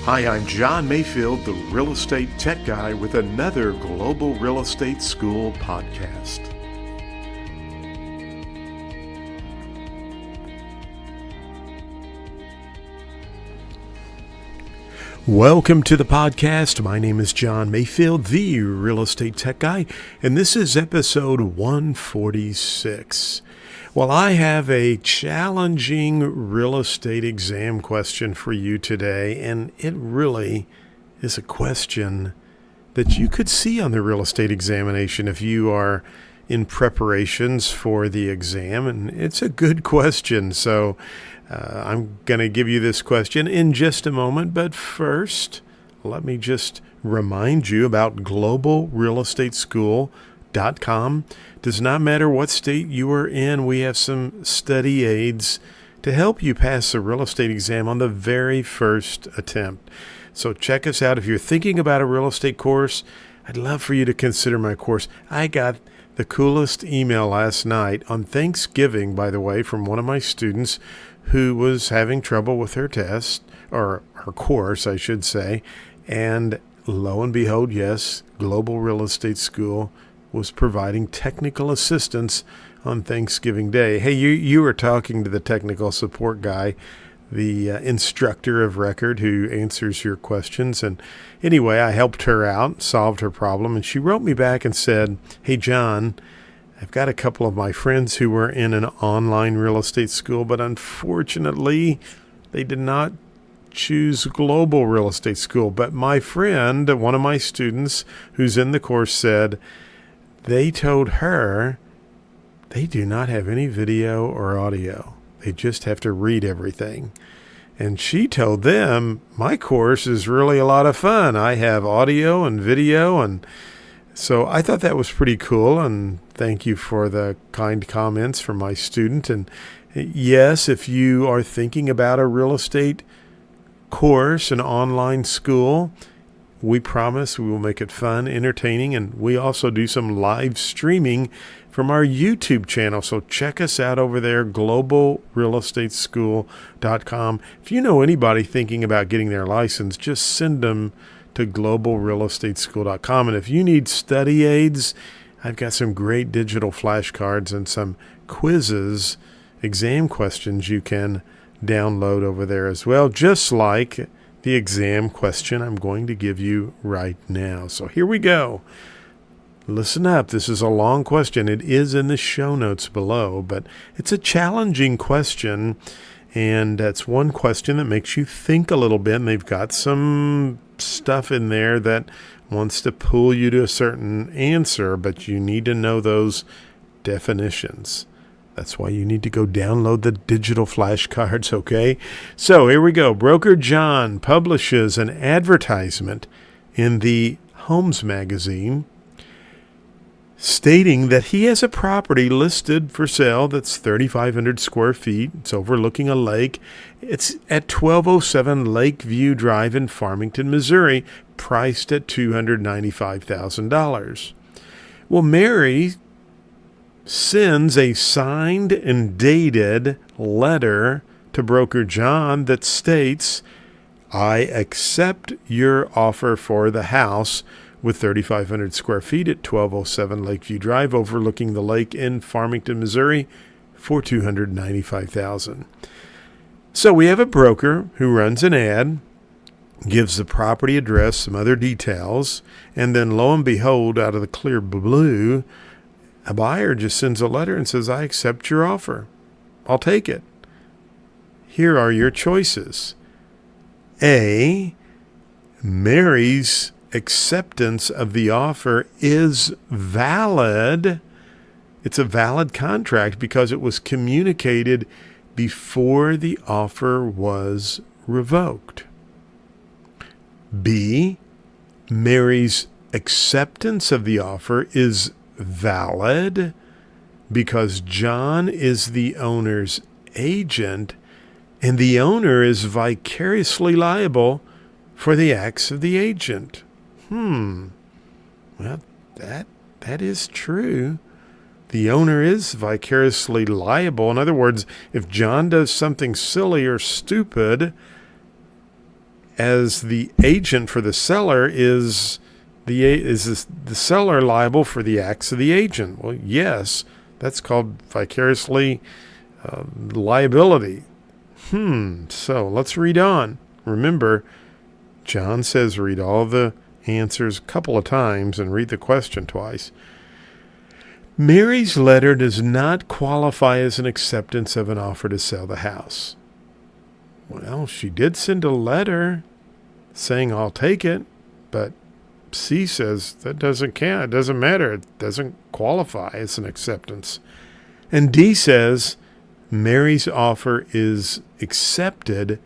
Hi, I'm John Mayfield, the real estate tech guy with another Global Real Estate School podcast. Welcome to the podcast. My name is John Mayfield, the real estate tech guy, and this is episode 146. Well, I have a challenging real estate exam question for you today, and it really is a question that you could see on the real estate examination if you are in preparations for the exam, and it's a good question. So I'm going to give you this question in just a moment, but first, let me just remind you about globalrealestateschool.com. Does not matter what state you are in, we have some study aids to help you pass the real estate exam on the very first attempt. So check us out. If you're thinking about a real estate course, I'd love for you to consider my course. I got the coolest email last night on Thanksgiving, by the way, from one of my students who was having trouble with her test, or her course, I should say. And lo and behold, yes, Global Real Estate School was providing technical assistance on Thanksgiving Day. Hey, you were talking to the technical support guy, the instructor of record who answers your questions. And anyway, I helped her out, solved her problem, and she wrote me back and said, "Hey, John, I've got a couple of my friends who were in an online real estate school, but unfortunately, they did not choose Global Real Estate School. But my friend, one of my students who's in the course, said they told her they do not have any video or audio. They just have to read everything. And she told them, my course is really a lot of fun. I have audio and video, and so I thought that was pretty cool, and thank you for the kind comments from my student. And yes, if you are thinking about a real estate course, an online school, we promise we will make it fun, entertaining, and we also do some live streaming from our YouTube channel. So check us out over there, globalrealestateschool.com. If you know anybody thinking about getting their license, just send them to globalrealestateschool.com. And if you need study aids, I've got some great digital flashcards and some quizzes, exam questions you can download over there as well, just like the exam question I'm going to give you right now. So here we go. Listen up. This is a long question. It is in the show notes below, but it's a challenging question, and it's one question that makes you think a little bit, and they've got some stuff in there that wants to pull you to a certain answer, but you need to know those definitions. That's why you need to go download the digital flashcards, okay? So here we go. Broker John publishes an advertisement in the Homes magazine stating that he has a property listed for sale that's 3,500 square feet. It's overlooking a lake. It's at 1207 Lakeview Drive in Farmington, Missouri, priced at $295,000. Well, Mary sends a signed and dated letter to Broker John that states, "I accept your offer for the house with 3,500 square feet at 1207 Lakeview Drive, overlooking the lake in Farmington, Missouri, for $295,000. So we have a broker who runs an ad, gives the property address, some other details, and then lo and behold, out of the clear blue, a buyer just sends a letter and says, "I accept your offer. I'll take it. Here are your choices." A, Mary's acceptance of the offer is valid. It's a valid contract because it was communicated before the offer was revoked. B, Mary's acceptance of the offer is valid because John is the owner's agent, and the owner is vicariously liable for the acts of the agent. Well, that is true. The owner is vicariously liable. In other words, if John does something silly or stupid, as the agent for the seller, is the seller liable for the acts of the agent? Well, yes, that's called vicariously liability. So let's read on. Remember, John says read all the answers a couple of times and read the question twice. Mary's letter does not qualify as an acceptance of an offer to sell the house. Well, she did send a letter saying, I'll take it, but C says that doesn't count. It doesn't matter. It doesn't qualify as an acceptance. And D says Mary's offer is accepted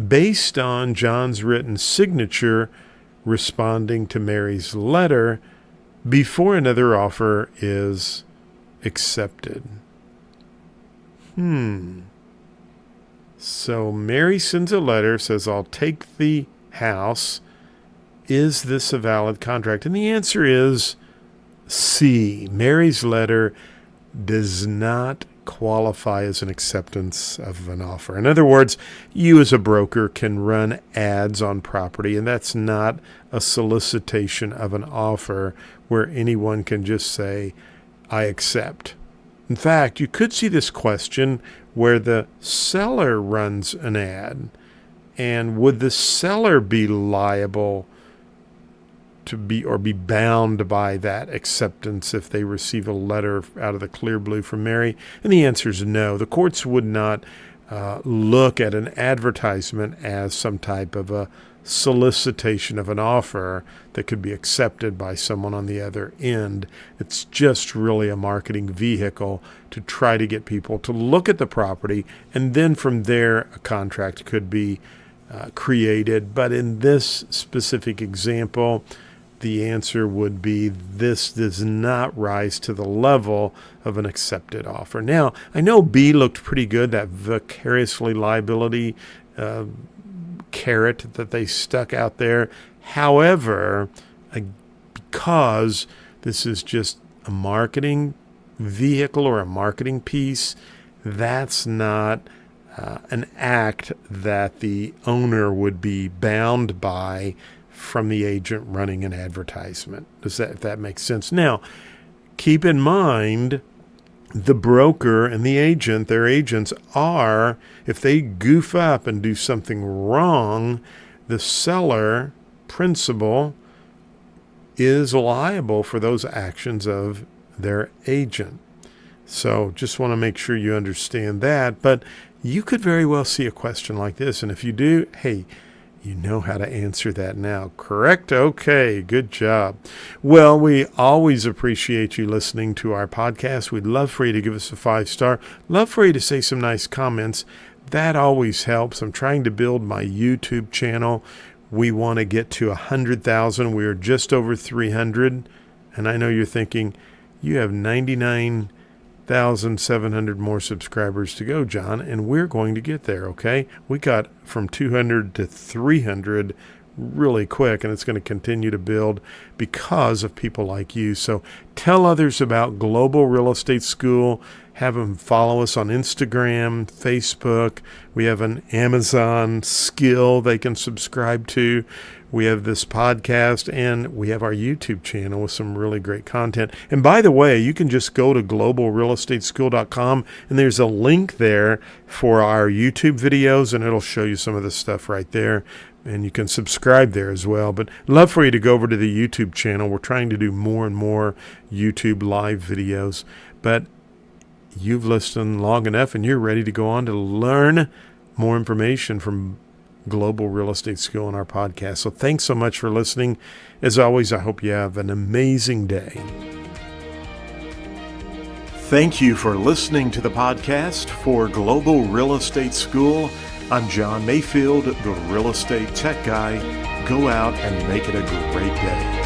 based on John's written signature responding to Mary's letter before another offer is accepted. So Mary sends a letter, says, I'll take the house. Is this a valid contract? And the answer is C. Mary's letter does not qualify as an acceptance of an offer. In other words, you as a broker can run ads on property, and that's not a solicitation of an offer where anyone can just say, I accept. In fact, you could see this question where the seller runs an ad, and would the seller be liable to be bound by that acceptance if they receive a letter out of the clear blue from Mary? And the answer is no. The courts would not look at an advertisement as some type of a solicitation of an offer that could be accepted by someone on the other end. It's just really a marketing vehicle to try to get people to look at the property, and then from there a contract could be created. But in this specific example, the answer would be this does not rise to the level of an accepted offer. Now, I know B looked pretty good, that vicariously liability carrot that they stuck out there. However, because this is just a marketing vehicle or a marketing piece, that's not an act that the owner would be bound by from the agent running an advertisement. If that makes sense. Now, keep in mind, the broker and the agent, their agents are, if they goof up and do something wrong, the seller, principal, is liable for those actions of their agent. So just want to make sure you understand that. But you could very well see a question like this. And if you do, hey, you know how to answer that now, correct? Okay, good job. Well, we always appreciate you listening to our podcast. We'd love for you to give us a 5-star. Love for you to say some nice comments. That always helps. I'm trying to build my YouTube channel. We want to get to 100,000. We are just over 300. And I know you're thinking, you have 99,700 more subscribers to go, John, and we're going to get there, okay? We got from 200 to 300 really quick, and it's going to continue to build because of people like you. So tell others about Global Real Estate School. Have them follow us on Instagram, Facebook. We have an Amazon skill they can subscribe to. We have this podcast, and we have our YouTube channel with some really great content. And by the way, you can just go to globalrealestateschool.com, and there's a link there for our YouTube videos, and it'll show you some of the stuff right there. And you can subscribe there as well. But love for you to go over to the YouTube channel. We're trying to do more and more YouTube live videos. But you've listened long enough, and you're ready to go on to learn more information from Global Real Estate School on our podcast. So thanks so much for listening. As always, I hope you have an amazing day. Thank you for listening to the podcast for Global Real Estate School. I'm John Mayfield, the Real Estate Tech Guy. Go out and make it a great day.